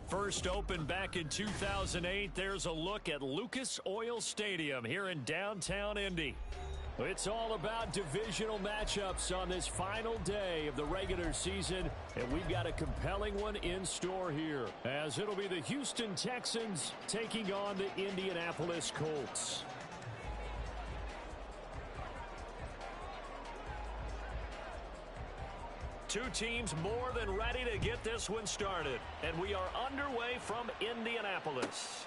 First opened back in 2008, there's a look at Lucas Oil Stadium here in downtown Indy. It's all about divisional matchups on this final day of the regular season, and we've got a compelling one in store here, as it'll be the Houston Texans taking on the Indianapolis Colts. Two teams more than ready to get this one started, and we are underway from Indianapolis.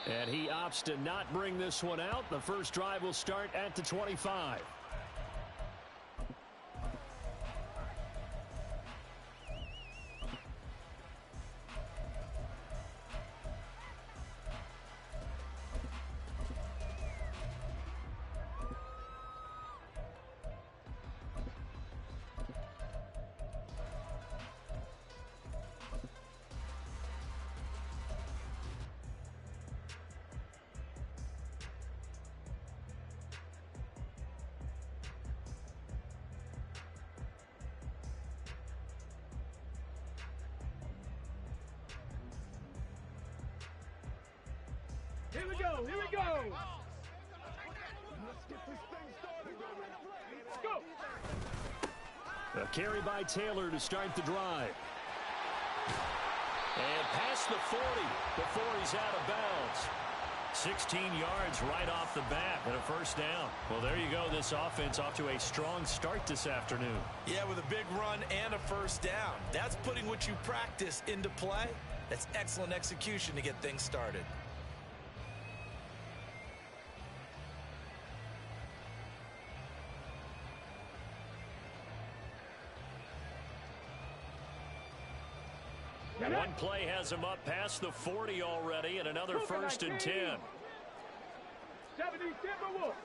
And he opts to not bring this one out. The first drive will start at the 25. Here we go, here we go! Let's get this thing started, let's go! A carry by Taylor to start the drive. And past the 40 before he's out of bounds. 16 yards right off the bat and a first down. Well, there you go. This offense off to a strong start this afternoon. Yeah, with a big run and a first down. That's putting what you practice into play. That's excellent execution to get things started. One play has him up past the 40 already, and another first and 10. 70 Timberwolves.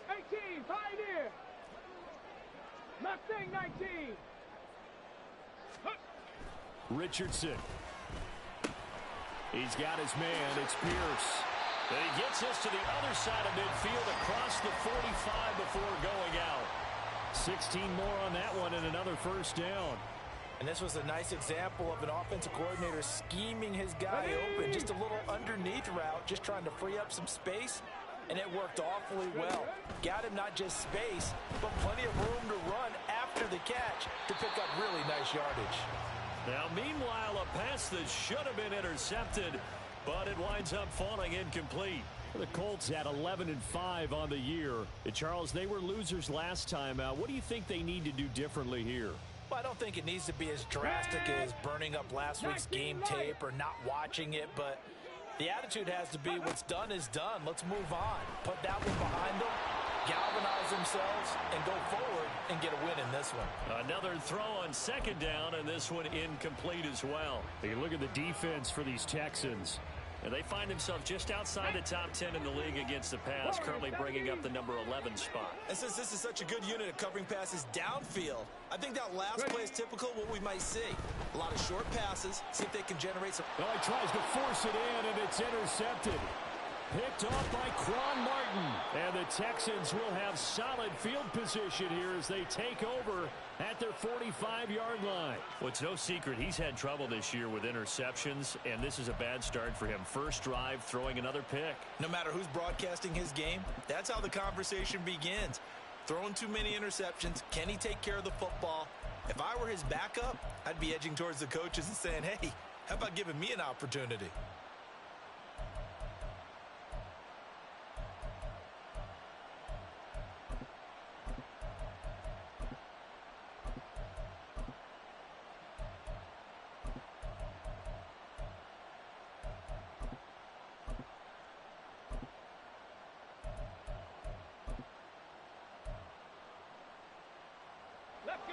18 Pioneer. Mustang 19. Richardson. He's got his man. It's Pierce. And he gets us to the other side of midfield across the 45 before going out. 16 more on that one and another first down. And this was a nice example of an offensive coordinator scheming his guy open. Just a little underneath route, just trying to free up some space, and it worked awfully well. Got him not just space, but plenty of room to run after the catch to pick up really nice yardage. Now, meanwhile, a pass that should have been intercepted, but it winds up falling incomplete. The Colts had 11-5 on the year. And Charles, they were losers last time out. What do you think they need to do differently here? Well, I don't think it needs to be as drastic as burning up last week's game tape or not watching it, but the attitude has to be what's done is done. Let's move on. Put that one behind them, galvanize themselves, and go forward and get a win in this one. Another throw on second down, and this one incomplete as well. You look at the defense for these Texans. And they find themselves just outside the top 10 in the league against the pass, currently bringing up the number 11 spot. And since this is such a good unit of covering passes downfield, I think that last play is typical of what we might see. A lot of short passes, see if they can generate some. Well, he tries to force it in, and it's intercepted. Picked off by Quan Martin. And the Texans will have solid field position here as they take over at their 45-yard line. Well, it's no secret he's had trouble this year with interceptions, and this is a bad start for him. First drive, throwing another pick. No matter who's broadcasting his game, that's how the conversation begins. Throwing too many interceptions, can he take care of the football? If I were his backup, I'd be edging towards the coaches and saying, hey, how about giving me an opportunity?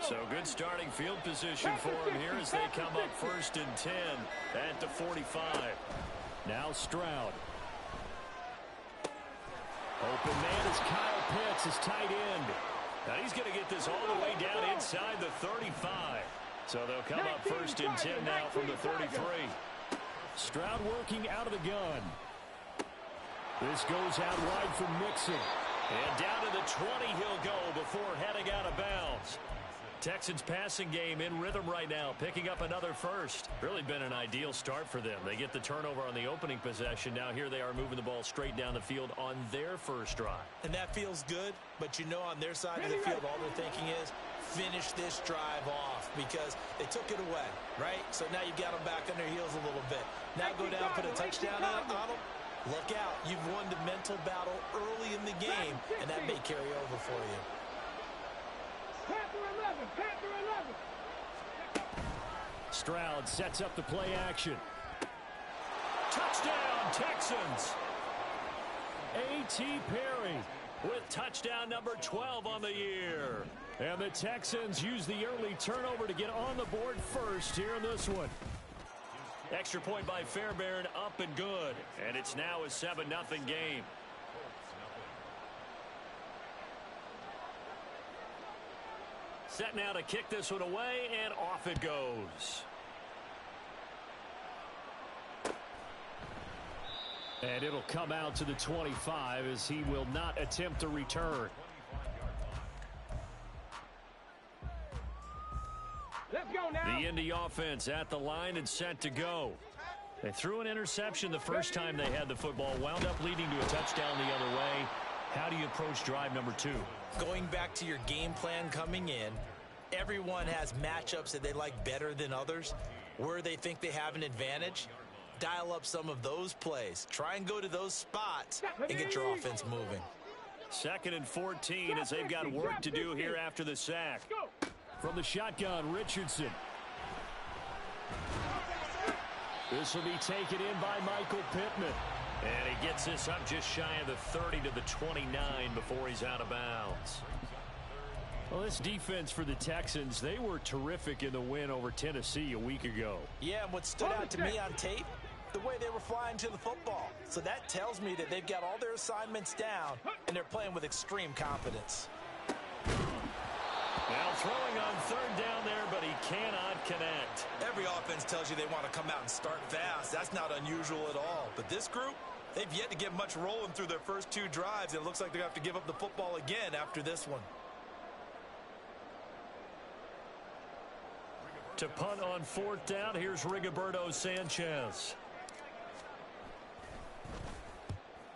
So good starting field position for him here as they come up first and 10 at the 45. Now Stroud. Open man is Kyle Pitts, his tight end. Now he's going to get this all the way down inside the 35. So they'll come up first and 10 now from the 33. Stroud working out of the gun. This goes out wide for Mixon. And down to the 20 he'll go before heading out of bounds. Texans passing game in rhythm right now, picking up another first. Really been an ideal start for them. They get the turnover on the opening possession. Now here they are moving the ball straight down the field on their first drive. And that feels good, but you know on their side of the field, all they're thinking is finish this drive off because they took it away, right? So now you've got them back on their heels a little bit. Now go down, put a touchdown on them. Look out. You've won the mental battle early in the game, and that may carry over for you. Panther 11, Panther 11. Stroud sets up the play action. Touchdown, Texans. A.T. Perry with touchdown number 12 on the year. And the Texans use the early turnover to get on the board first here in this one. Extra point by Fairbairn, up and good. And it's now a 7-0 game. Set now to kick this one away, and off it goes. And it'll come out to the 25 as he will not attempt to return. Let's go now. The Indy offense at the line and set to go. They threw an interception the first time they had the football, wound up leading to a touchdown the other way. How do you approach drive number 2? Going back to your game plan coming in, everyone has matchups that they like better than others. Where they think they have an advantage, dial up some of those plays. Try and go to those spots and get your offense moving. 2nd and 14 as they've got work to do here after the sack. From the shotgun, Richardson. This will be taken in by Michael Pittman. And he gets this up just shy of the 30 to the 29 before he's out of bounds. Well, this defense for the Texans, they were terrific in the win over Tennessee a week ago. Yeah, and what stood out to me on tape, the way they were flying to the football. So that tells me that they've got all their assignments down, and they're playing with extreme confidence. Now throwing on 3rd down there, but he cannot connect. Every offense tells you they want to come out and start fast. That's not unusual at all. But this group, they've yet to get much rolling through their first 2 drives. It looks like they're going to have to give up the football again after this one. To punt on 4th down, here's Rigoberto Sanchez.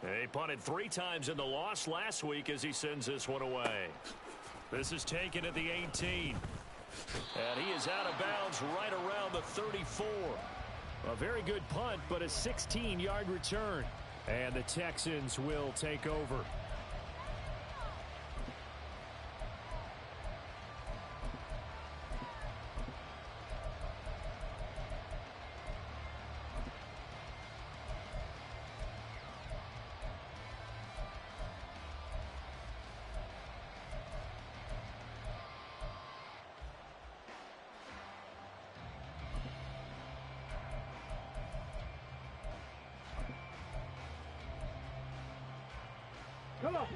He punted 3 times in the loss last week as he sends this one away. This is taken at the 18. And he is out of bounds right around the 34. A very good punt, but a 16-yard return. And the Texans will take over.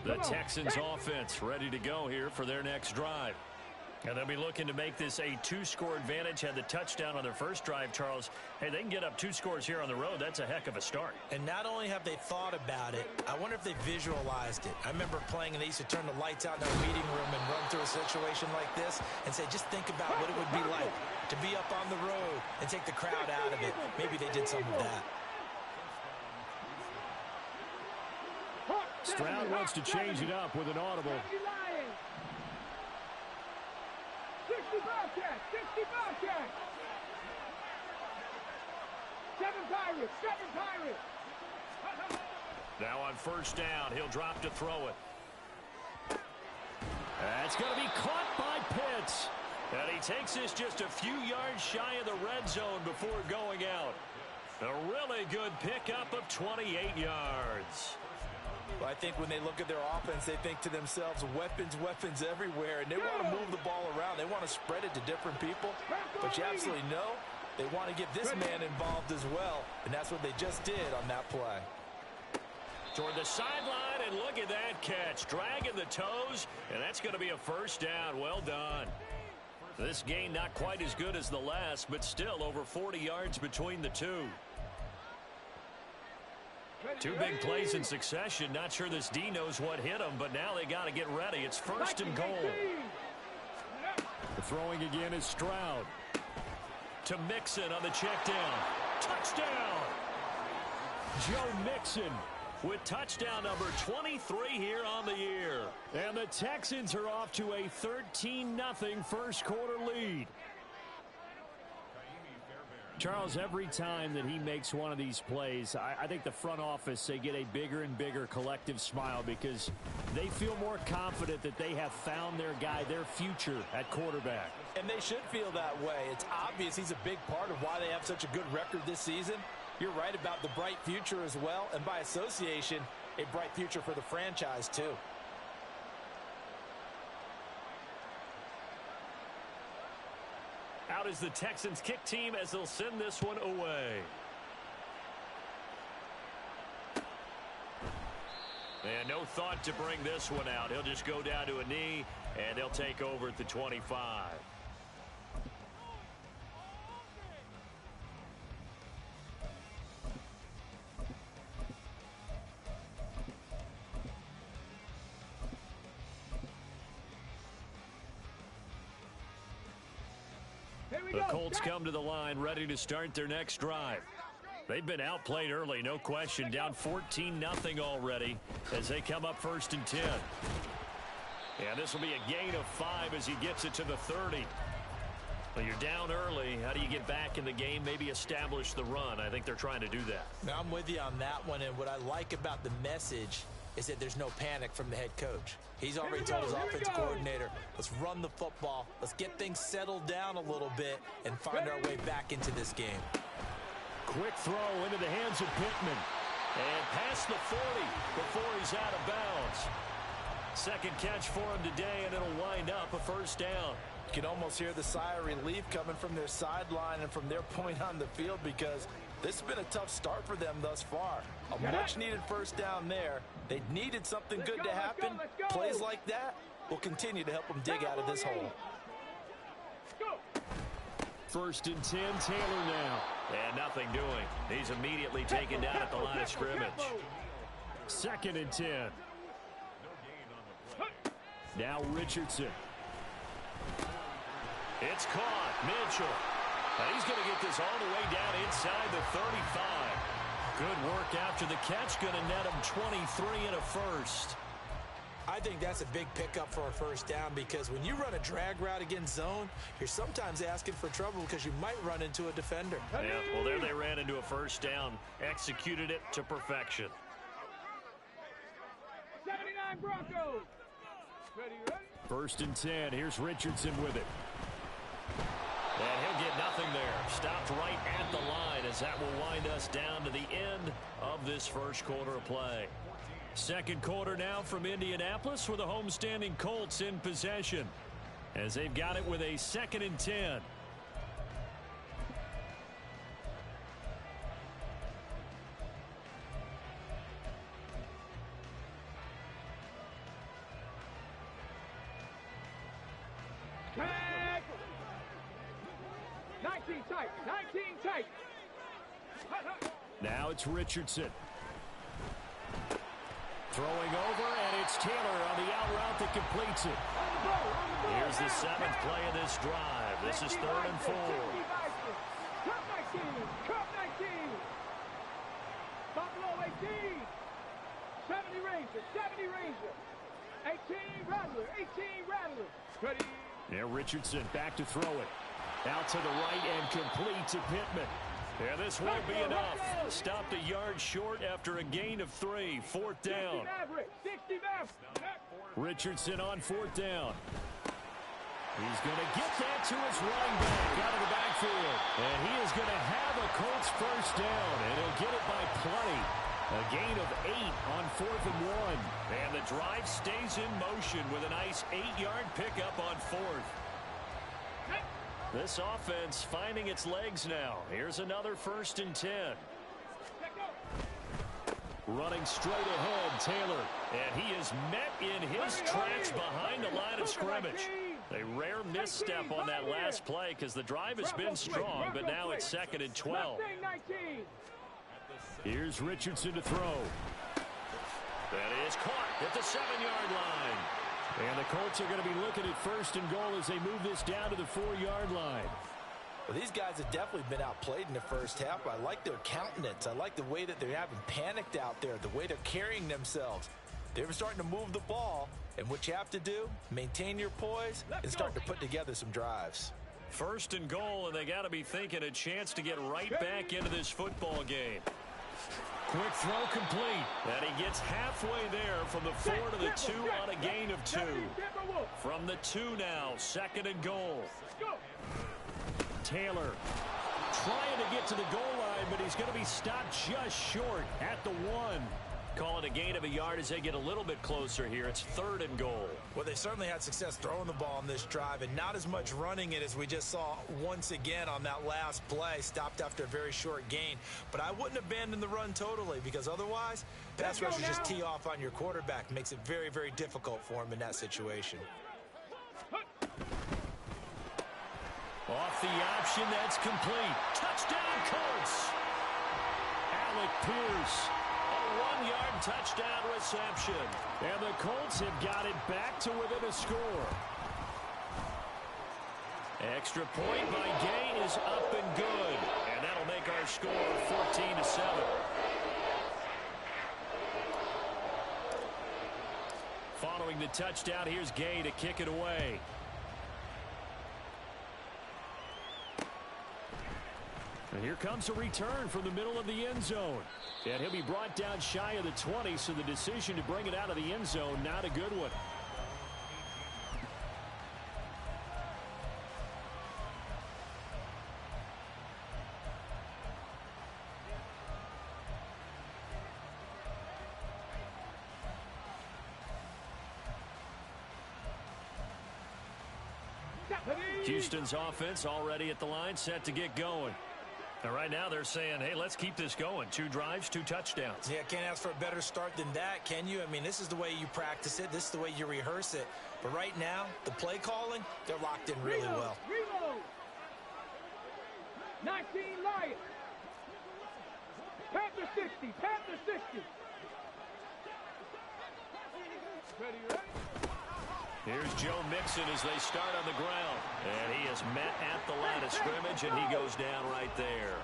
The Texans offense ready to go here for their next drive. And they'll be looking to make this a 2-score advantage. Had the touchdown on their first drive, Charles. Hey, they can get up 2 scores here on the road. That's a heck of a start. And not only have they thought about it, I wonder if they visualized it. I remember playing and they used to turn the lights out in our meeting room and run through a situation like this and say, just think about what it would be like to be up on the road and take the crowd out of it. Maybe they did some of that. Stroud wants to change it up with an audible. 60 Bobcats, 60 Bobcats. 7 Pirates, 7 Pirates. Now on 1st down, he'll drop to throw it. That's going to be caught by Pitts. And he takes this just a few yards shy of the red zone before going out. A really good pickup of 28 yards. Well, I think when they look at their offense, they think to themselves, weapons, weapons everywhere, and they want to move the ball around. They want to spread it to different people, but you absolutely know they want to get this man involved as well, and that's what they just did on that play. Toward the sideline, and look at that catch. Dragging the toes, and that's going to be a 1st down. Well done. This game not quite as good as the last, but still over 40 yards between the two. 2 big plays in succession. Not sure this D knows what hit him, but now they got to get ready. It's 1st and goal. The Throwing again is Stroud. To Mixon on the check down. Touchdown! Joe Mixon with touchdown number 23 here on the year. And the Texans are off to a 13-0 first quarter lead. Charles, every time that he makes one of these plays, I think the front office, they get a bigger and bigger collective smile because they feel more confident that they have found their guy, their future at quarterback. And they should feel that way. It's obvious he's a big part of why they have such a good record this season. You're right about the bright future as well, and by association, a bright future for the franchise too. Out is the Texans kick team as they'll send this one away. And no thought to bring this one out. He'll just go down to a knee, and they'll take over at the 25. The Colts come to the line ready to start their next drive. They've been outplayed early, no question. Down 14-0 already as they come up 1st and 10. And this will be a gain of 5 as he gets it to the 30. Well, you're down early. How do you get back in the game, maybe establish the run? I think they're trying to do that. Now, I'm with you on that one, and what I like about the message is that there's no panic from the head coach. He's already told his offensive coordinator, let's run the football, let's get things settled down a little bit and find our way back into this game. Quick throw into the hands of Pittman. And past the 40 before he's out of bounds. Second catch for him today, and it'll wind up a first down. You can almost hear the sigh of relief coming from their sideline and from their point on the field because this has been a tough start for them thus far. A much-needed first down there. They needed something good to happen. Plays like that will continue to help them dig out of this hole. 1st and 10, Taylor now. And nothing doing. He's immediately taken down at the line of scrimmage. 2nd and 10. Now Richardson. It's caught. Mitchell. And he's going to get this all the way down inside the 35. Good work after the catch. Going to net him 23 and a first. I think that's a big pickup for a first down because when you run a drag route against zone, you're sometimes asking for trouble because you might run into a defender. Yeah, well, there they ran into a first down. Executed it to perfection. 79 Broncos. Ready. 1st and 10. Here's Richardson with it. And he'll get nothing there. Stopped right at the line as that will wind us down to the end of this first quarter of play. Second quarter now from Indianapolis with the homestanding Colts in possession as they've got it with a 2nd and 10. Tag. 19 tight. 19 tight. Now it's Richardson. Throwing over, and it's Taylor on the out route that completes it. Here's the 7th play of this drive. This is 3rd and 4. Cup 19. Cup 19. Buffalo 18. 70 Ranger. 70 Ranger. 18 Rattler. 18 Rattler. Ready. Now Richardson back to throw it. Out to the right and complete to Pittman. And this won't be enough. Stopped a yard short after a gain of 3. 4th down. 60 Maverick. Richardson on 4th down. He's going to get that to his running back out of the backfield. And he is going to have a Colts first down. And he'll get it by plenty. A gain of 8 on 4th and 1. And the drive stays in motion with a nice 8-yard pickup on 4th. This offense finding its legs now. Here's another 1st and 10. Running straight ahead, Taylor. And he is met in his tracks behind the line of scrimmage. A rare misstep on that last play because the drive has been strong, but now it's 2nd and 12. Here's Richardson to throw. That is caught at the 7-yard line. And the Colts are going to be looking at first and goal as they move this down to the 4-yard line. Well, these guys have definitely been outplayed in the first half. I like their countenance. I like the way that they haven't panicked out there, the way they're carrying themselves. They're starting to move the ball, and what you have to do, maintain your poise and start to put together some drives. First and goal, and they got to be thinking a chance to get right back into this football game. Quick throw complete. And he gets halfway there from the 4 to the 2 on a gain of 2. From the 2 now, second and goal. Taylor trying to get to the goal line, but he's going to be stopped just short at the 1. Call it a gain of a yard as they get a little bit closer here. It's third and goal. Well, they certainly had success throwing the ball in this drive and not as much running it as we just saw once again on that last play. Stopped after a very short gain. But I wouldn't abandon the run totally because otherwise, pass rushers just tee off on your quarterback. Makes it very, very difficult for him in that situation. Off the option, that's complete. Touchdown, Colts. Alec Pierce. A 1-yard touchdown reception. And the Colts have got it back to within a score. Extra point by Gay is up and good. And that'll make our score 14-7. Following the touchdown, here's Gay to kick it away. And here comes a return from the middle of the end zone. And he'll be brought down shy of the 20, so the decision to bring it out of the end zone, not a good one. Houston's offense already at the line, set to get going. And right now they're saying, hey, let's keep this going. 2 drives, 2 touchdowns. Yeah, can't ask for a better start than that, can you? I mean, this is the way you practice it. This is the way you rehearse it. But right now, the play calling, they're locked in really well. Reload. 19 Lions. Panther 60. Panther 60. Ready, ready? Here's Joe Mixon as they start on the ground. And he is met at the line of scrimmage, and he goes down right there.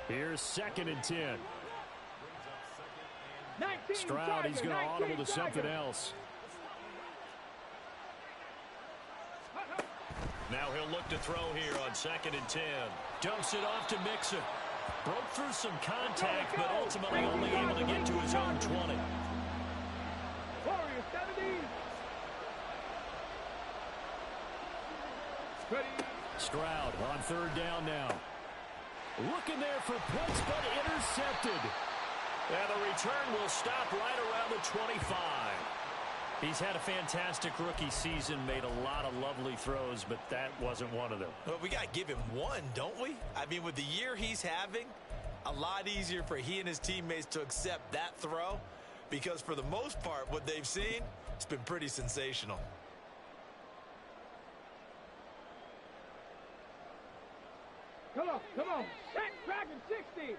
Here's second and 10. Stroud, he's going to audible to something else. Now he'll look to throw here on second and 10. Dumps it off to Mixon. Broke through some contact, but ultimately only able to get to his own 20. Warriors 70. Stroud on third down now. Looking there for points, but intercepted. And the return will stop right around the 25. He's had a fantastic rookie season, made a lot of lovely throws, but that wasn't one of them. Well, we got to give him one, don't we? I mean, with the year he's having, a lot easier for he and his teammates to accept that throw because for the most part, what they've seen, it's been pretty sensational. Come on, come on. Set, Dragon 60.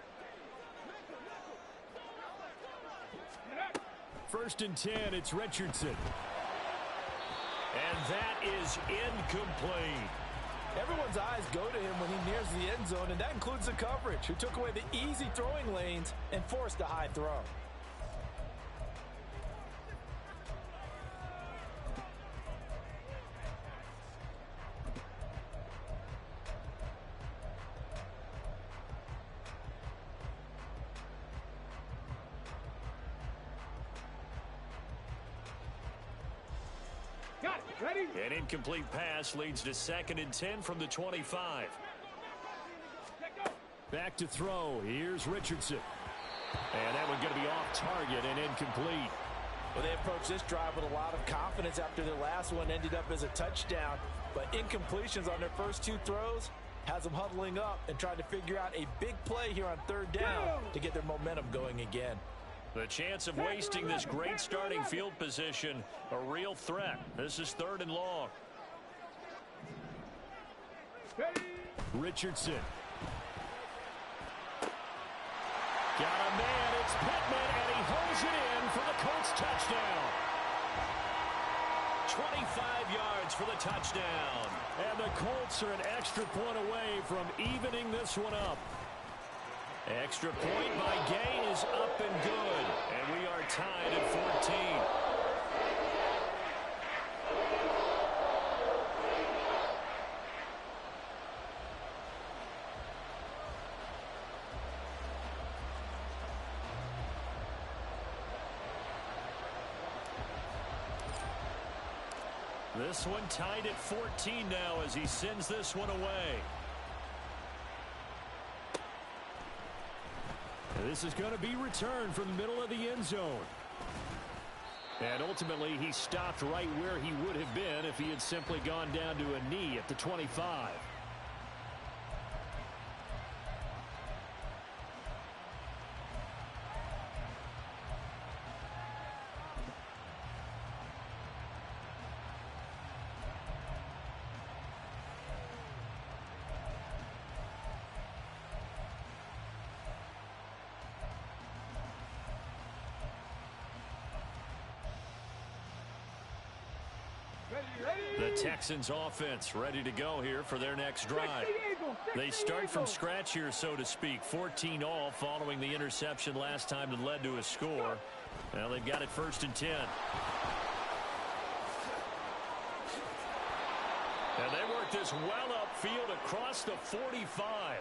First and 10, it's Richardson. And that is incomplete. Everyone's eyes go to him when he nears the end zone, and that includes the coverage, who took away the easy throwing lanes and forced a high throw. Ready? An incomplete pass leads to second and 10 from the 25. Back to throw. Here's Richardson. And that one going to be off target and incomplete. Well, they approached this drive with a lot of confidence after their last one ended up as a touchdown. But incompletions on their first 2 throws has them huddling up and trying to figure out a big play here on third down to get their momentum going again. The chance of wasting this great starting field position, a real threat. This is third and long. Richardson. Got a man, it's Pittman, and he holds it in for the Colts touchdown. 25 yards for the touchdown. And the Colts are an extra point away from evening this one up. Extra point by Gay is up and good. And we are tied at 14. This one tied at 14 now as he sends this one away. This is going to be returned from the middle of the end zone. And ultimately, he stopped right where he would have been if he had simply gone down to a knee at the 25. The Texans offense ready to go here for their next drive. They start from scratch here, so to speak. 14 all following the interception last time that led to a score. Well, they've got it 1st and 10. And they work this well upfield across the 45.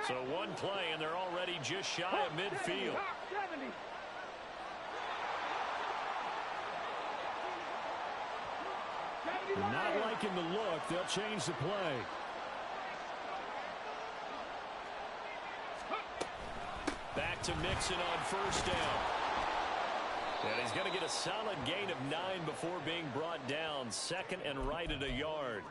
So one play, and they're already just shy of midfield. Not liking the look. They'll change the play. Back to Mixon on 1st down. And he's going to get a solid gain of 9 before being brought down. 2nd and right at a yard.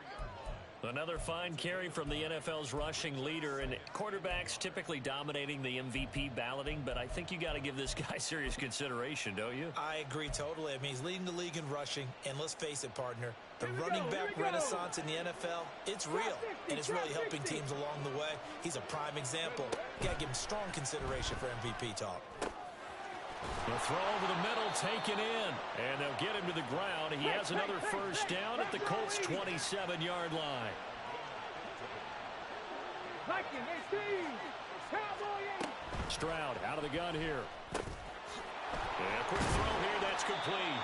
Another fine carry from the NFL's rushing leader, and quarterbacks typically dominating the MVP balloting, but I think you got to give this guy serious consideration, don't you? I agree totally. I mean, he's leading the league in rushing, and let's face it, partner, the running back renaissance in the NFL, it's real, and it's really helping teams along the way. He's a prime example. You got to give him strong consideration for MVP talk. The throw over the middle taken in, and they'll get him to the ground. He has another 1st down at the Colts' 27-yard line. Stroud out of the gun here. And a quick throw here, that's complete.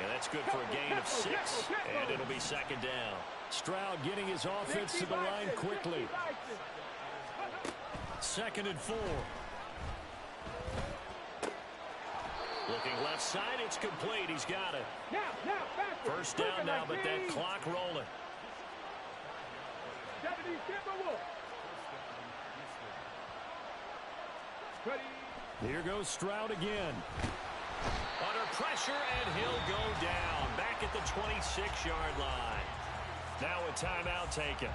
And that's good for a gain of 6, and it'll be 2nd down. Stroud getting his offense to the line quickly. 2nd and 4. Looking left side, it's complete. He's got it. 1st down now, but that clock rolling. Here goes Stroud again. Under pressure, and he'll go down. Back at the 26-yard line. Now a timeout taken.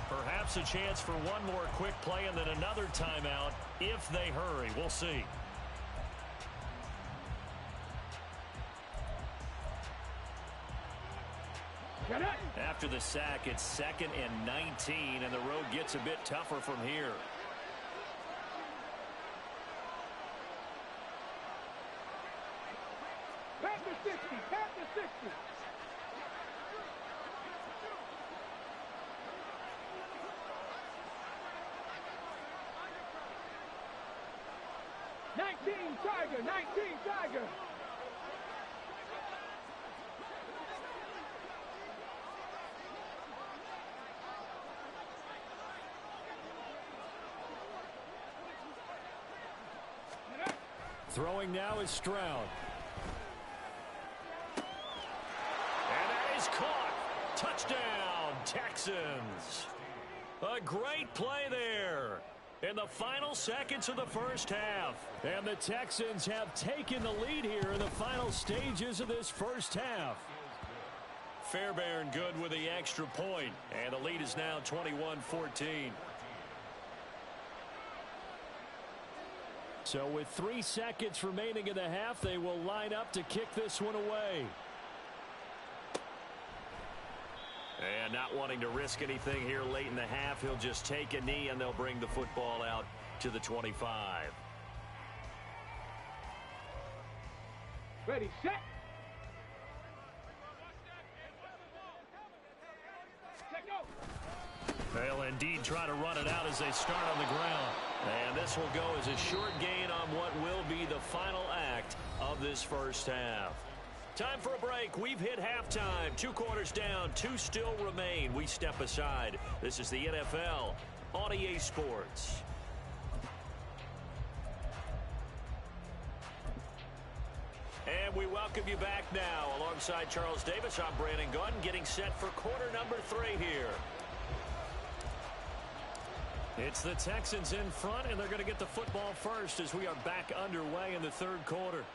Perhaps a chance for one more quick play and then another timeout if they hurry. We'll see. After the sack, it's 2nd and 19, and the road gets a bit tougher from here. Back to 60, back to 60. Tiger, 19 Tiger. Throwing now is Stroud. And that is caught. Touchdown, Texans. A great play there in the final seconds of the 1st half. And the Texans have taken the lead here in the final stages of this 1st half. Fairbairn good with the extra point, and the lead is now 21-14. So with 3 seconds remaining in the half, they will line up to kick this one away. And not wanting to risk anything here late in the half, he'll just take a knee and they'll bring the football out to the 25. Ready, set. Set, go. They'll indeed try to run it out as they start on the ground. And this will go as a short gain on what will be the final act of this first half. Time for a break. We've hit halftime. 2 quarters down, 2 still remain. We step aside. This is the NFL on EA Sports. And we welcome you back now. Alongside Charles Davis, I'm Brandon Gunn, getting set for quarter number 3 here. It's the Texans in front, and they're going to get the football first as we are back underway in the third quarter.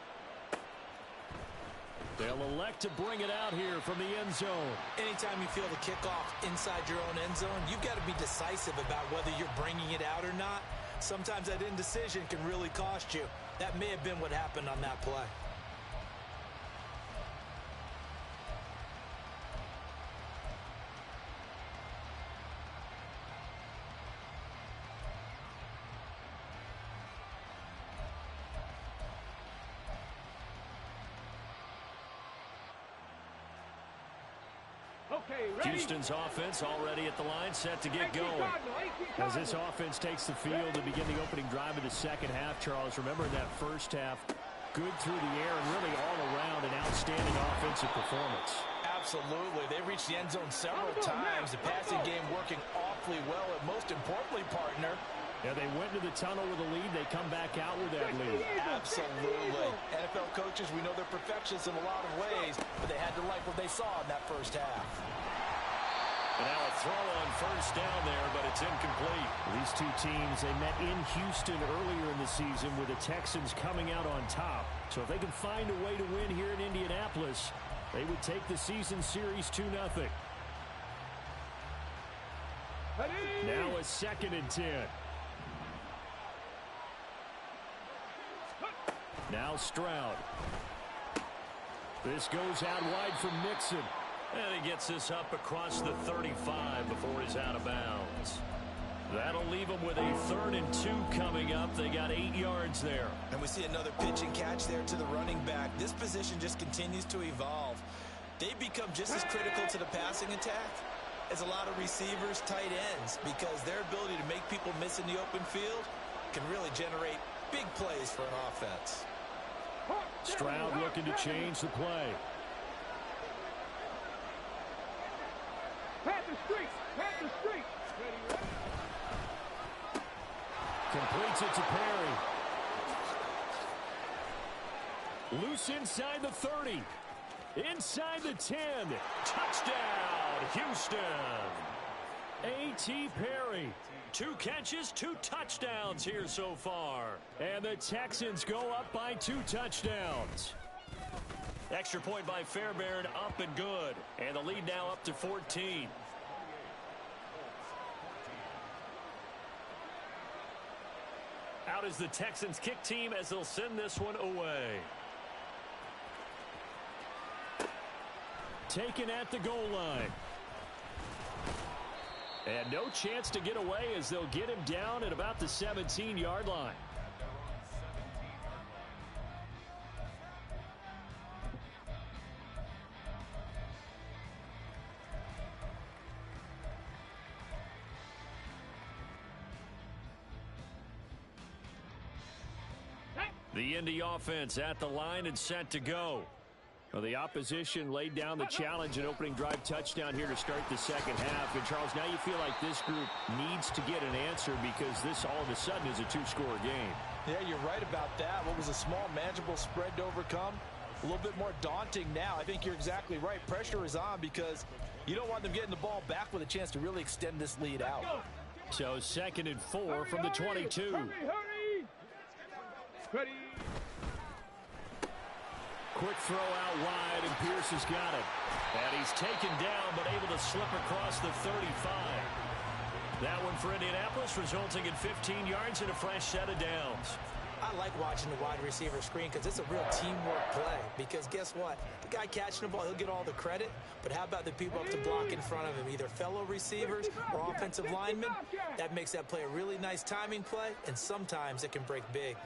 They'll elect to bring it out here from the end zone. Anytime you feel the kickoff inside your own end zone, you've got to be decisive about whether you're bringing it out or not. Sometimes that indecision can really cost you. That may have been what happened on that play. Houston's offense already at the line, set to get going. As this offense takes the field to begin the opening drive of the second half, Charles, remember in that first half, good through the air and really all around an outstanding offensive performance. Absolutely. They reached the end zone several times. The passing game working awfully well, and most importantly, partner, yeah, they went to the tunnel with a lead. They come back out with that lead. Absolutely. NFL coaches, we know they're perfectionists in a lot of ways, but they had to like what they saw in that first half. And now a throw on first down there, but it's incomplete. These two teams, they met in Houston earlier in the season with the Texans coming out on top. So if they can find a way to win here in Indianapolis, they would take the season series 2-0. Now a 2nd and 10. Now Stroud. This goes out wide from Mixon. And he gets this up across the 35 before he's out of bounds. That'll leave them with a 3rd and 2 coming up. They got 8 yards there. And we see another pitch and catch there to the running back. This position just continues to evolve. They become just as critical to the passing attack as a lot of receivers, tight ends, because their ability to make people miss in the open field can really generate big plays for an offense. Stroud looking to change the play. Pat the streak. Pat the streak. Completes it to Perry. Loose inside the 30. Inside the 10. Touchdown, Houston. A.T. Perry. 2 catches, 2 touchdowns here so far. And the Texans go up by 2 touchdowns. Extra point by Fairbairn, up and good. And the lead now up to 14. Out is the Texans kick team as they'll send this one away. Taken at the goal line. And no chance to get away as they'll get him down at about the 17-yard line. The Indy offense at the line and set to go. Well, the opposition laid down the challenge and opening drive touchdown here to start the second half. And, Charles, now you feel like this group needs to get an answer because this all of a sudden is a 2-score game. Yeah, you're right about that. What was a small, manageable spread to overcome? A little bit more daunting now. I think you're exactly right. Pressure is on because you don't want them getting the ball back with a chance to really extend this lead out. So 2nd and 4 from the 22. Hurry. Ready. Quick throw out wide, and Pierce has got it. And he's taken down, but able to slip across the 35. That one for Indianapolis, resulting in 15 yards and a fresh set of downs. I like watching the wide receiver screen because it's a real teamwork play. Because guess what? The guy catching the ball, he'll get all the credit. But how about the people up to block in front of him, either fellow receivers or offensive linemen? That makes that play a really nice timing play, and sometimes it can break big.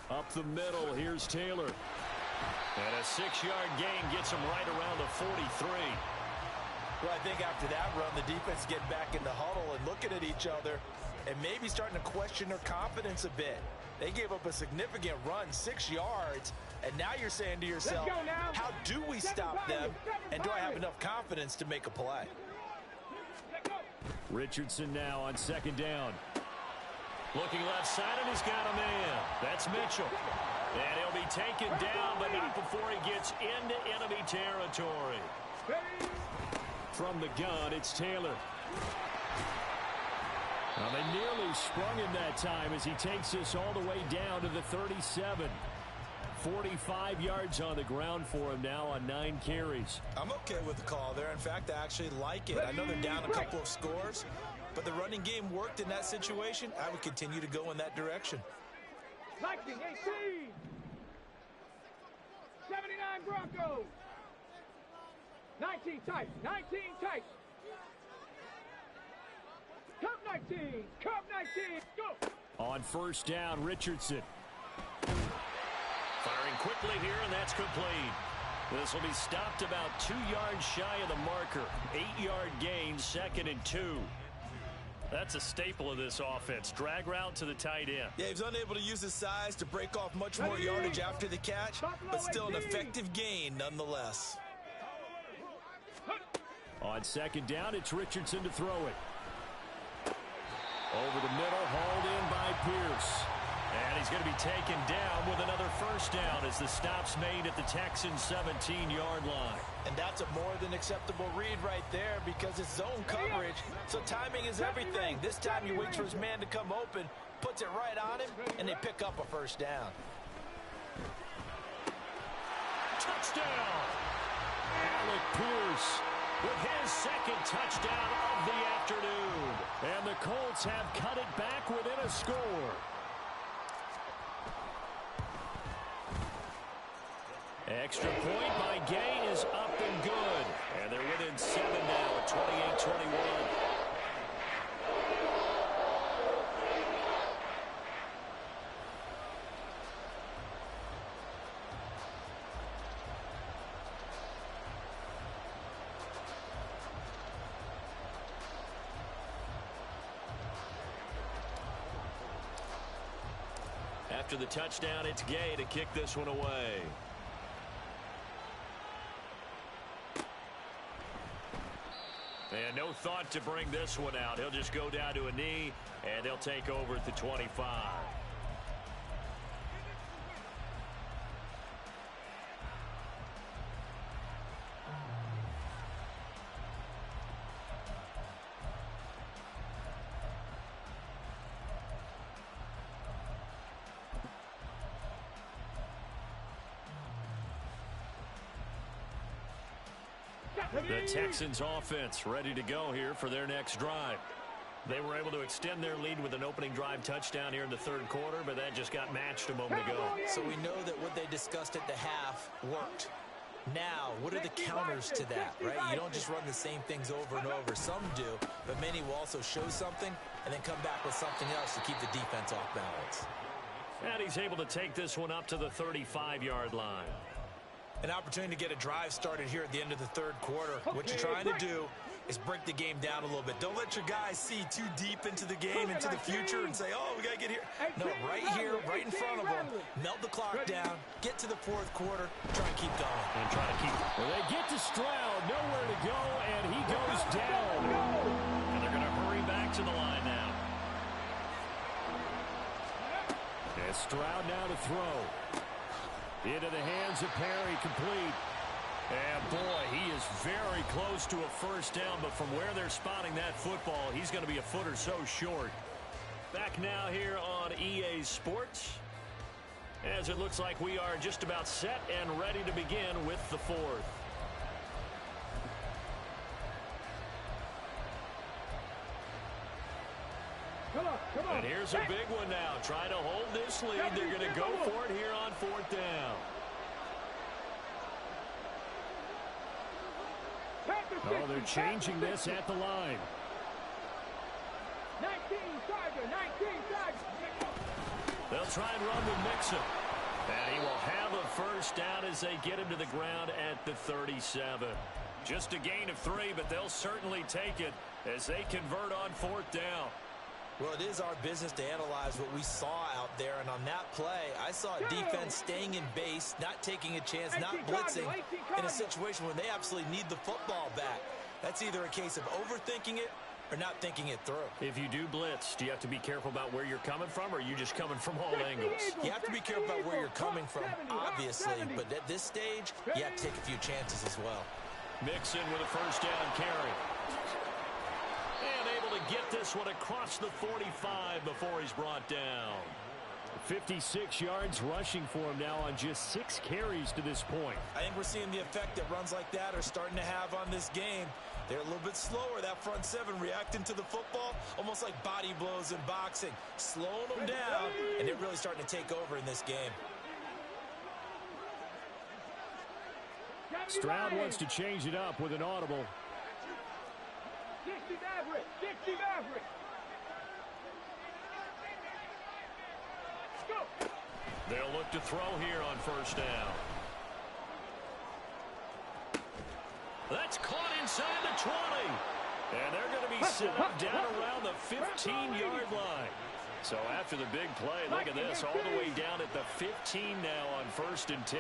Up the middle, here's Taylor. And a 6-yard gain gets him right around the 43. Well, I think after that run, the defense getting back in the huddle and looking at each other and maybe starting to question their confidence a bit. They gave up a significant run, 6 yards, and now you're saying to yourself, how do we stop them, and do I have enough confidence to make a play? Richardson now on 2nd down. Looking left side, and he's got a man. That's Mitchell. And he'll be taken down, but not before he gets into enemy territory. From the gun, it's Taylor. Well, they nearly sprung him that time as he takes this all the way down to the 37. 45 yards on the ground for him now on 9 carries. I'm okay with the call there. In fact, I actually like it. I know they're down a couple of scores, but the running game worked in that situation. I would continue to go in that direction. 19, 18. 79 Broncos. 19 tight. 19 tight. Cup 19. Cup 19. Go. On 1st down, Richardson. Firing quickly here, and that's complete. This will be stopped about 2 yards shy of the marker. 8-yard gain, 2nd and 2. That's a staple of this offense. Drag route to the tight end. Yeah, he's unable to use his size to break off much more yardage after the catch, but still an effective gain nonetheless. On 2nd down, it's Richardson to throw it. Over the middle, hauled in by Pierce. And he's going to be taken down with another 1st down as the stop's made at the Texans' 17-yard line. And that's a more than acceptable read right there because it's zone coverage, so timing is everything. This time he waits for his man to come open, puts it right on him, and they pick up a 1st down. Touchdown! Alec Pierce with his 2nd touchdown of the afternoon. And the Colts have cut it back within a score. Extra point by Gay is up and good. And they're within 7 now at 28-21. After the touchdown, it's Gay to kick this one away. And no thought to bring this one out. He'll just go down to a knee, and they'll take over at the 25. The Texans offense ready to go here for their next drive. They were able to extend their lead with an opening drive touchdown here in the 3rd quarter, but that just got matched a moment ago. So we know that what they discussed at the half worked. Now, what are the counters to that, right? You don't just run the same things over and over. Some do, but many will also show something and then come back with something else to keep the defense off balance. And he's able to take this one up to the 35-yard line. An opportunity to get a drive started here at the end of the 3rd quarter. What you're trying to do is break the game down a little bit. Don't let your guys see too deep into the game, into the future, and say, oh, we got to get here. No, right here, right in front of them. Melt the clock down, get to the 4th quarter, try and keep going. And try to keep it. Well, they get to Stroud, nowhere to go, and he goes down. And they're going to hurry back to the line now. And Stroud now to throw. Into the hands of Perry, complete. And boy, he is very close to a 1st down, but from where they're spotting that football, he's going to be a foot or so short. Back now here on EA Sports, as it looks like we are just about set and ready to begin with the 4th. And here's a big one now. Trying to hold this lead. They're going to go for it here on 4th down. Oh, they're changing this at the line. 19 Tiger, 19 Tiger. They'll try and run with Mixon. And he will have a first down as they get him to the ground at the 37. Just a gain of 3, but they'll certainly take it as they convert on 4th down. Well, it is our business to analyze what we saw out there, and on that play, I saw a defense staying in base, not taking a chance, not blitzing in a situation where they absolutely need the football back. That's either a case of overthinking it or not thinking it through. If you do blitz, do you have to be careful about where you're coming from, or are you just coming from all angles? You have to be careful about where you're coming from, obviously, but at this stage, you have to take a few chances as well. Mixon with a first down carry. And able to get this one across the 45 before he's brought down. 56 yards rushing for him now on just 6 carries to this point. I think we're seeing the effect that runs like that are starting to have on this game. They're a little bit slower, that front 7, reacting to the football, almost like body blows in boxing, slowing them down, and they're really starting to take over in this game. Stroud wants to change it up with an audible. 60 Maverick, 60 Maverick. Go. They'll look to throw here on first down. That's caught inside the 20. And they're going to be set up down around the 15-yard line. So after the big play, look at this, all the way down at the 15 now on 1st and 10.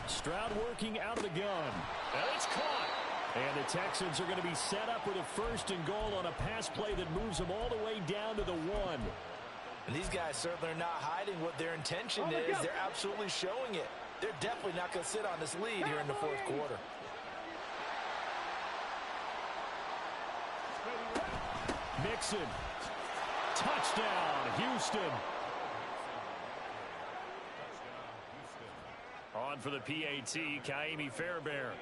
Stroud working out of the gun. And it's caught. And the Texans are going to be set up with a 1st and goal on a pass play that moves them all the way down to the 1. And these guys certainly are not hiding what their intention is. They're absolutely showing it. They're definitely not going to sit on this lead here in the 4th quarter. Mixon. Touchdown, Houston. On for the PAT, Kaimi Fairbairn.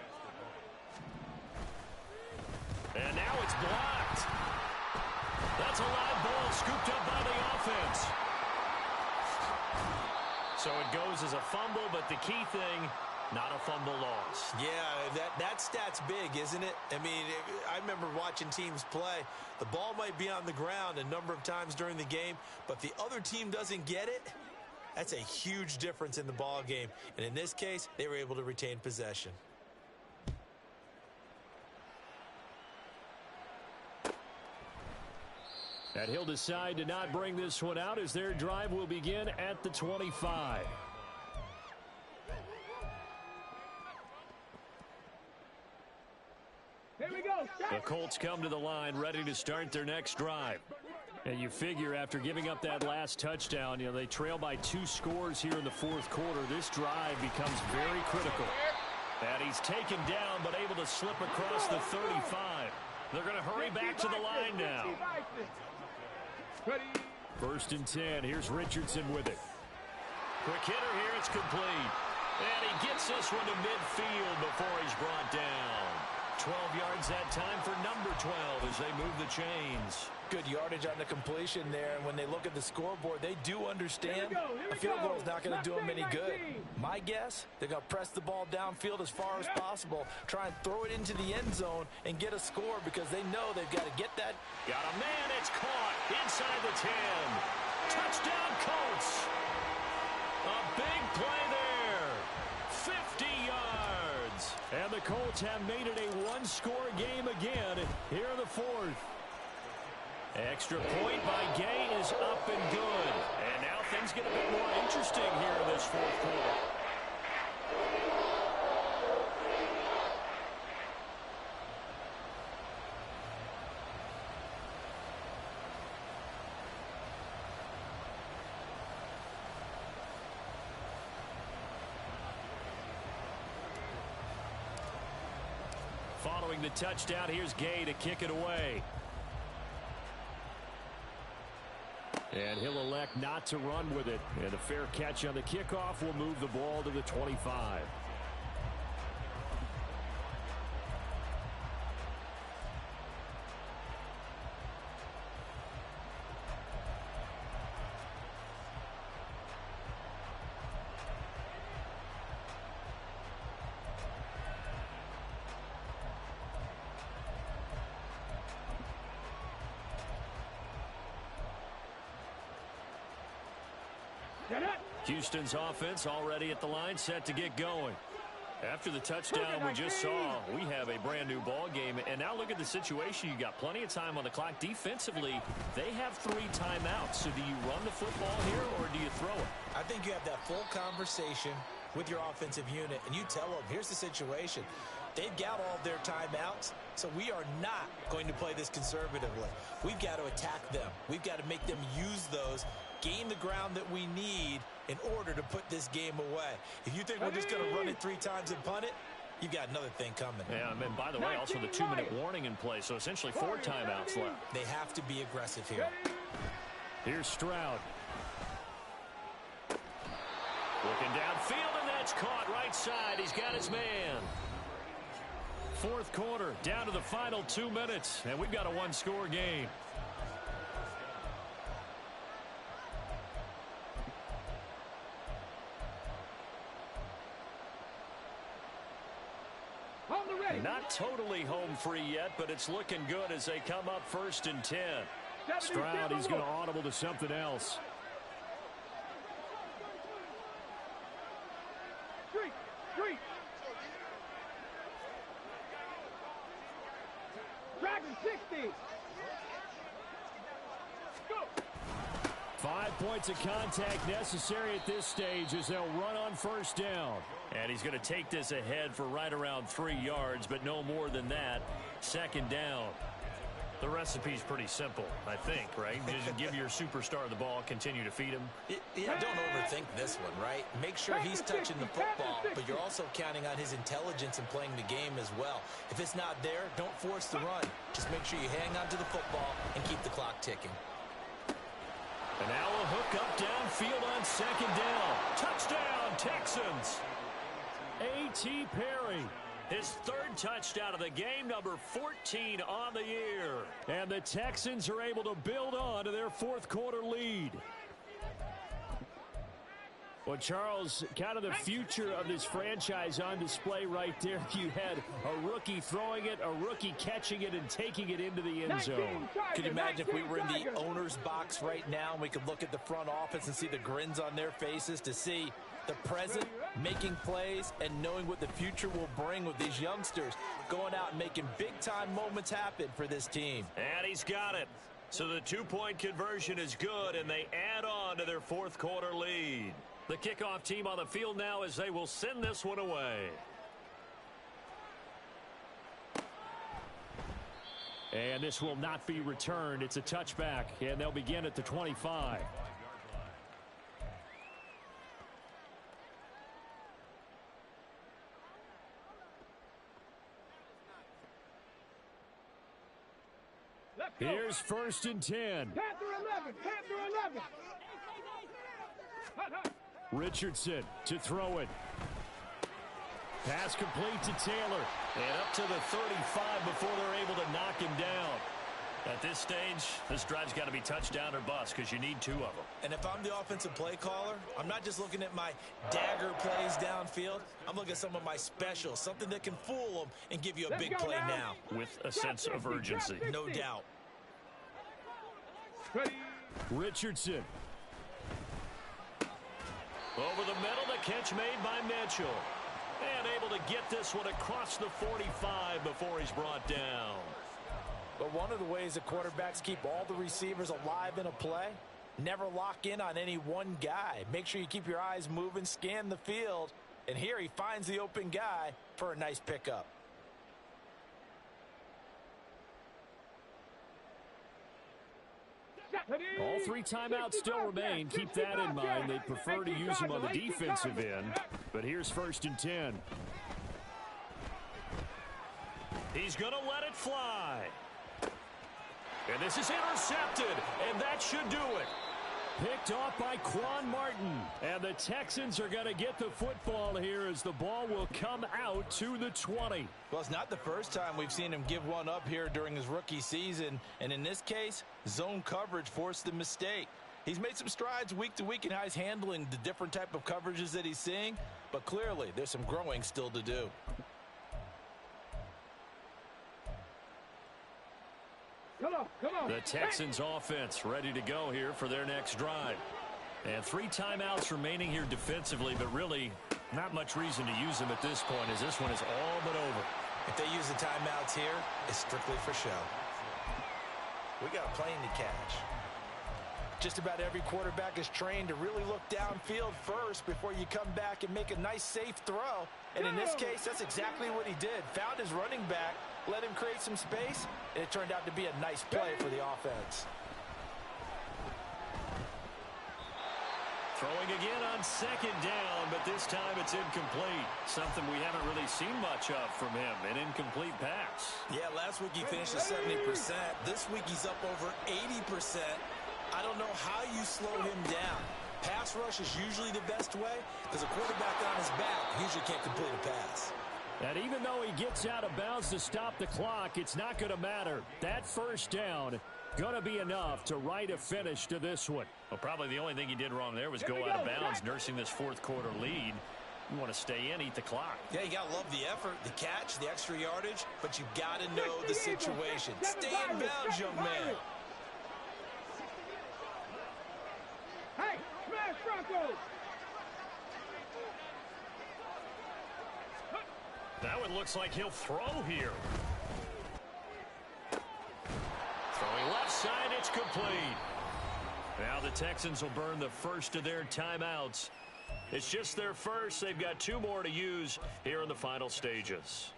And now it's blocked. That's a live ball scooped up by the offense. So it goes as a fumble, but the key thing, not a fumble loss. Yeah, that stat's big, isn't it? I mean, I remember watching teams play. The ball might be on the ground a number of times during the game, but if the other team doesn't get it, that's a huge difference in the ball game. And in this case, they were able to retain possession. And he'll decide to not bring this one out as their drive will begin at the 25. Here we go. The Colts come to the line ready to start their next drive. And you figure after giving up that last touchdown, they trail by 2 scores here in the 4th quarter. This drive becomes very critical. And he's taken down but able to slip across the 35. They're going to hurry back to the line now. 1st and 10. Here's Richardson with it. Quick hitter here. It's complete. And he gets this one to midfield before he's brought down. 12 yards that time for number 12 as they move the chains. Good yardage on the completion there, and when they look at the scoreboard, they do understand a field goal is not going to do them any good. My guess, they're going to press the ball downfield as far as possible, try and throw it into the end zone and get a score because they know they've got to get that. Got a man, it's caught inside the 10. Touchdown Colts. A big play there. 50 yards. And the Colts have made it a 1-score game again here in the 4th. Extra point by Gay is up and good. And now things get a bit more interesting here in this 4th quarter. Following the touchdown, here's Gay to kick it away. And he'll elect not to run with it. And a fair catch on the kickoff will move the ball to the 25. Houston's offense already at the line, set to get going. After the touchdown we just saw, we have a brand new ball game. And now look at the situation. You got plenty of time on the clock. Defensively, they have 3 timeouts. So do you run the football here or do you throw it? I think you have that full conversation with your offensive unit, and you tell them, here's the situation. They've got all their timeouts, so we are not going to play this conservatively. We've got to attack them. We've got to make them use those, gain the ground that we need in order to put this game away. If you think we're just going to run it 3 times and punt it, you've got another thing coming. Yeah, and by the way, also the 2-minute warning in play, so essentially 4 timeouts left. They have to be aggressive here. Here's Stroud. Looking downfield, and that's caught right side. He's got his man. 4th quarter, down to the final 2 minutes, and we've got a 1-score game. Not totally home free yet, but it's looking good as they come up 1st and 10. Stroud, he's going to audible to something else. Dragon 60. Go. 5 points of contact necessary at this stage as they'll run on 1st down. And he's going to take this ahead for right around 3 yards, but no more than that. 2nd down. The recipe's pretty simple, I think, right? Just give your superstar the ball, continue to feed him. Yeah, don't overthink this one, right? Make sure he's touching the football, but you're also counting on his intelligence and playing the game as well. If it's not there, don't force the run. Just make sure you hang on to the football and keep the clock ticking. And now a hook up downfield on 2nd down. Touchdown, Texans. A.T. Perry. His 3rd touchdown of the game, number 14 on the year. And the Texans are able to build on to their 4th quarter lead. Well, Charles, kind of the future of this franchise on display right there. You had a rookie throwing it, a rookie catching it, and taking it into the end zone. Could you imagine if we were in the owner's box right now and we could look at the front office and see the grins on their faces to see the present, making plays, and knowing what the future will bring with these youngsters going out and making big-time moments happen for this team. And he's got it. So the 2-point conversion is good, and they add on to their 4th quarter lead. The kickoff team on the field now as they will send this one away. And this will not be returned. It's a touchback, and they'll begin at the 25. Here's 1st and 10. Panther 11. Panther 11. Richardson to throw it. Pass complete to Taylor. And up to the 35 before they're able to knock him down. At this stage, this drive's got to be touchdown or bust because you need 2 of them. And if I'm the offensive play caller, I'm not just looking at my dagger plays downfield. I'm looking at some of my specials, something that can fool them and give you a big play now. With a sense of urgency. No doubt. Richardson. Over the middle, the catch made by Mitchell. And able to get this one across the 45 before he's brought down. But one of the ways that quarterbacks keep all the receivers alive in a play, never lock in on any one guy. Make sure you keep your eyes moving, scan the field. And here he finds the open guy for a nice pickup. All 3 timeouts still remain. Keep that in mind. They'd prefer to use them on the defensive end. But here's 1st and 10. He's going to let it fly. And this is intercepted. And that should do it. Picked off by Quan Martin. And the Texans are going to get the football here as the ball will come out to the 20. Well, it's not the first time we've seen him give one up here during his rookie season. And in this case, zone coverage forced the mistake. He's made some strides week to week in how he's handling the different type of coverages that he's seeing. But clearly, there's some growing still to do. Come on. The Texans offense ready to go here for their next drive. And 3 timeouts remaining here defensively, but really not much reason to use them at this point, as this one is all but over. If they use the timeouts here, it's strictly for show. We got a plane to catch. Just about every quarterback is trained to really look downfield first before you come back and make a nice, safe throw. And in this case, that's exactly what he did. Found his running back, let him create some space, and it turned out to be a nice play for the offense. Throwing again on 2nd down, but this time it's incomplete. Something we haven't really seen much of from him, an incomplete pass. Yeah, last week he finished at 70%. This week he's up over 80%. I don't know how you slow him down. Pass rush is usually the best way because a quarterback on his back usually can't complete a pass. And even though he gets out of bounds to stop the clock, it's not going to matter. That 1st down going to be enough to write a finish to this one. Well, probably the only thing he did wrong there was go out of bounds, nursing this 4th quarter lead. You want to stay in, eat the clock. Yeah, you got to love the effort, the catch, the extra yardage, but you got to know the situation. Stay in bounds, young man. Hey, smash Broncos! That one looks like he'll throw here. Throwing left side, it's complete. Now the Texans will burn the first of their timeouts. It's just their first. They've got 2 more to use here in the final stages.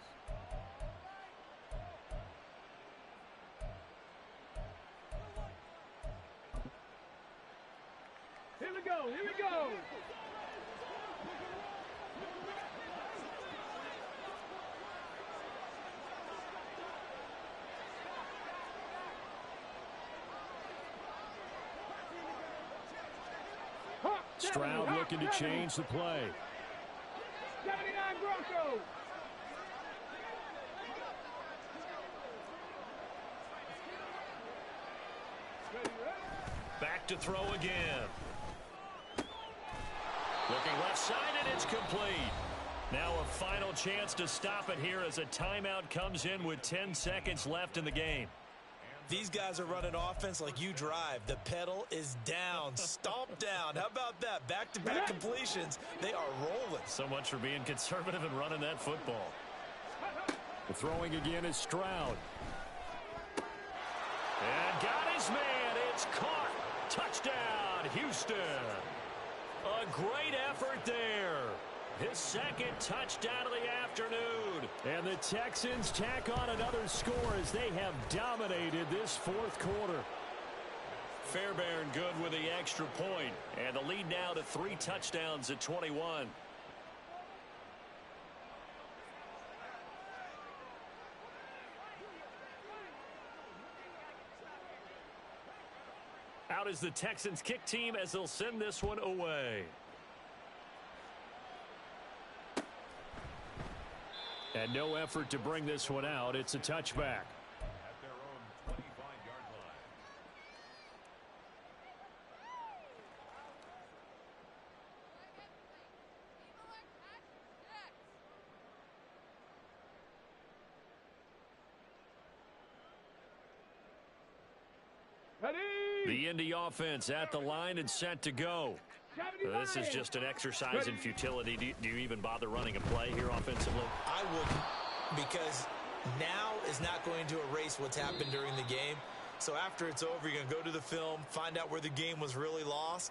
Here we go, here we go! Stroud looking to change the play. 79 Broncos! Back to throw again. Looking left side, and it's complete. Now a final chance to stop it here as a timeout comes in with 10 seconds left in the game. These guys are running offense like you drive. The pedal is down, stomped down. How about that? Back-to-back completions. They are rolling. So much for being conservative and running that football. The throwing again is Stroud. And got his man. It's caught. Touchdown, Houston. A great effort there. His 2nd touchdown of the afternoon. And the Texans tack on another score as they have dominated this 4th quarter. Fairbairn good with the extra point. And the lead now to 3 touchdowns at 21. Out is the Texans kick team as they'll send this one away. And no effort to bring this one out. It's a touchback. At their own 25-yard line. Ready? The Indy offense at the line and set to go. This is just an exercise in futility. Do you even bother running a play here offensively? I wouldn't, because now is not going to erase what's happened during the game. So after it's over, you're going to go to the film, find out where the game was really lost,